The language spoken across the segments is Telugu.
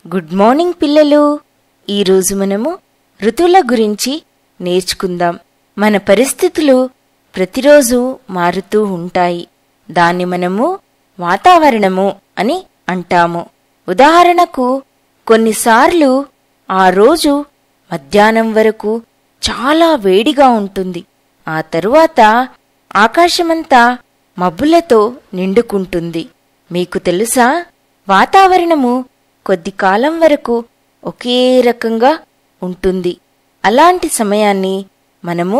గుడ్ మార్నింగ్ పిల్లలు. ఈరోజు మనము ఋతువుల గురించి నేర్చుకుందాం. మన పరిస్థితులు ప్రతిరోజు మారుతూ ఉంటాయి. దాన్ని మనము వాతావరణము అని అంటాము. ఉదాహరణకు కొన్నిసార్లు ఆ రోజు మధ్యాహ్నం వరకు చాలా వేడిగా ఉంటుంది. ఆ తరువాత ఆకాశమంతా మబ్బులతో నిండుకుంటుంది. మీకు తెలుసా, వాతావరణము కొద్ది కాలం వరకు ఒకే రకంగా ఉంటుంది. అలాంటి సమయాన్ని మనము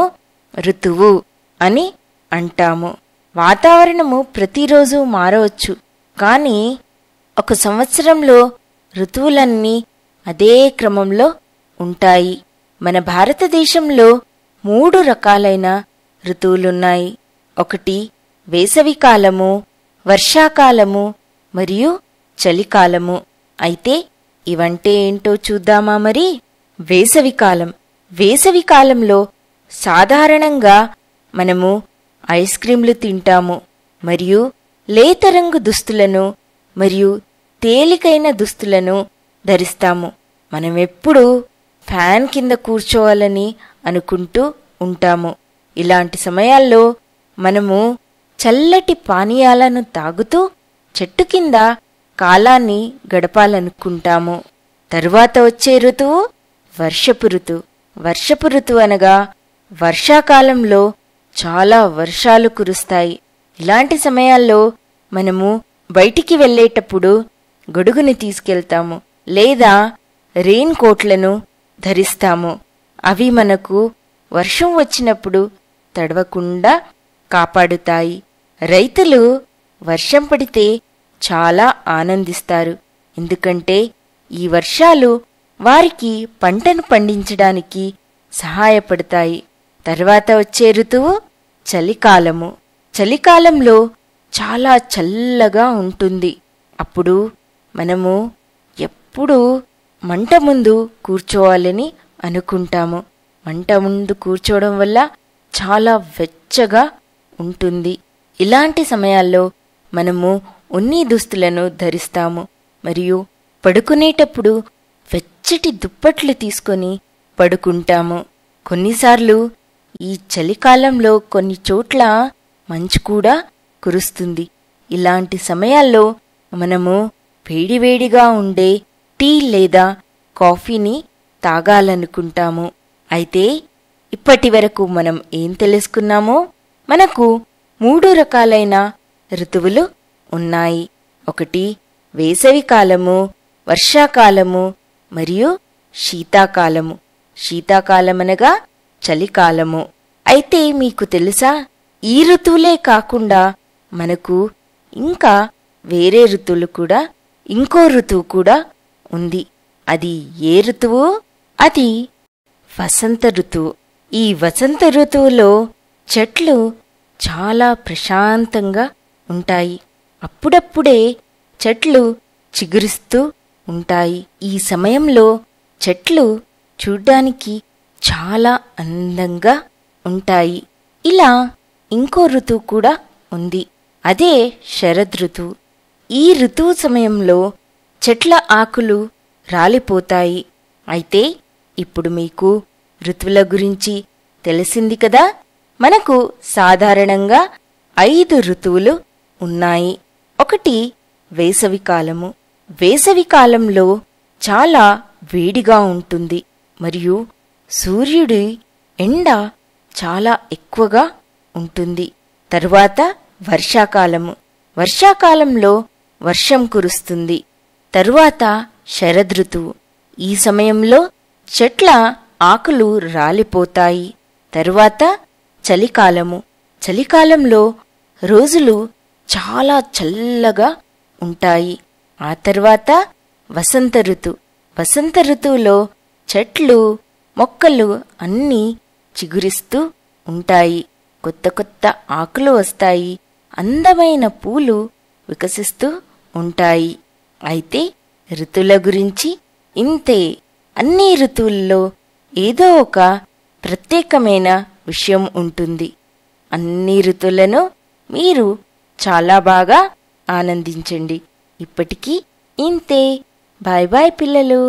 ఋతువు అని అంటాము. వాతావరణము ప్రతిరోజు మారవచ్చు, కానీ ఒక సంవత్సరంలో ఋతువులన్నీ అదే క్రమంలో ఉంటాయి. మన భారతదేశంలో 3 రకాలైన ఋతువులున్నాయి. ఒకటి వేసవికాలము, వర్షాకాలము మరియు చలికాలము. అయితే ఇవంటే ఏంటో చూద్దామా మరి? వేసవికాలంలో సాధారణంగా మనము ఐస్ క్రీంలు తింటాము మరియు లేత రంగు దుస్తులను మరియు తేలికైన దుస్తులను ధరిస్తాము. మనమెప్పుడూ ఫ్యాన్ కింద కూర్చోవాలని అనుకుంటూ ఉంటాము. ఇలాంటి సమయాల్లో మనము చల్లటి పానీయాలను తాగుతూ చెట్టు కింద కాలాన్ని గడపాలనుకుంటాము. తరువాత వచ్చే ఋతువు వర్షపు ఋతువు అనగా వర్షాకాలంలో చాలా వర్షాలు కురుస్తాయి. ఇలాంటి సమయాల్లో మనము బయటికి వెళ్ళేటప్పుడు గొడుగుని తీసుకెళ్తాము లేదా రెయిన్ కోట్లను ధరిస్తాము. అవి మనకు వర్షం వచ్చినప్పుడు తడవకుండా కాపాడుతాయి. రైతులు వర్షం పడితే చాలా ఆనందిస్తారు, ఎందుకంటే ఈ వర్షాలు వారికి పంటను పండించడానికి సహాయపడతాయి. తర్వాత వచ్చే ఋతువు చలికాలంలో చాలా చల్లగా ఉంటుంది. అప్పుడు మనము ఎప్పుడూ మంట ముందు కూర్చోవాలని అనుకుంటాము. మంట ముందు కూర్చోవడం వల్ల చాలా వెచ్చగా ఉంటుంది. ఇలాంటి సమయాల్లో మనము ఉన్ని దుస్తులను ధరిస్తాము మరియు పడుకునేటప్పుడు వెచ్చటి దుప్పట్లు తీసుకొని పడుకుంటాము. కొన్నిసార్లు ఈ చలికాలంలో కొన్ని చోట్ల మంచు కూడా కురుస్తుంది. ఇలాంటి సమయాల్లో మనము వేడివేడిగా ఉండే టీ లేదా కాఫీని తాగాలనుకుంటాము. అయితే ఇప్పటి వరకు మనం ఏం తెలుసుకున్నామో, మనకు 3 రకాలైన ఋతువులు ఉన్నాయి. ఒకటి వేసవికాలము, వర్షాకాలము మరియు శీతాకాలము. శీతాకాలమనగా చలికాలము. అయితే మీకు తెలుసా, ఈ ఋతువులే కాకుండా మనకు ఇంకా వేరే ఋతువులు కూడా, ఇంకో ఋతువు కూడా ఉంది. అది ఏ ఋతువు? అది వసంత ఋతువు. ఈ వసంత ఋతువులో చెట్లు చాలా ప్రశాంతంగా ఉంటాయి. అప్పుడప్పుడే చెట్లు చిగురిస్తూ ఉంటాయి. ఈ సమయంలో చెట్లు చూడ్డానికి చాలా అందంగా ఉంటాయి. ఇలా ఇంకో ఋతువు కూడా ఉంది, అదే శరదృతువు. ఈ ఋతువు సమయంలో చెట్ల ఆకులు రాలిపోతాయి. అయితే ఇప్పుడు మీకు ఋతువుల గురించి తెలిసింది కదా. మనకు సాధారణంగా 5 ఋతువులు ఉన్నాయి. ఒకటి వేసవికాలము. వేసవికాలంలో చాలా వేడిగా ఉంటుంది మరియు సూర్యుడి ఎండ చాలా ఎక్కువగా ఉంటుంది. తరువాత వర్షాకాలము. వర్షాకాలంలో వర్షం కురుస్తుంది. తరువాత శరదృతువు. ఈ సమయంలో చెట్ల ఆకులు రాలిపోతాయి. తరువాత చలికాలము. చలికాలంలో రోజులు చాలా చల్లగా ఉంటాయి. ఆ తర్వాత వసంత ఋతువులో చెట్లు మొక్కలు అన్నీ చిగురిస్తూ ఉంటాయి. కొత్త కొత్త ఆకులు వస్తాయి. అందమైన పూలు వికసిస్తూ ఉంటాయి. అయితే ఋతువుల గురించి ఇంతే. అన్ని ఋతువుల్లో ఏదో ఒక ప్రత్యేకమైన విషయం ఉంటుంది. అన్ని ఋతువులను మీరు చాలా బాగా ఆనందించండి. ఇప్పటికీ ఇంతే. బాయ్ బాయ్ పిల్లలు.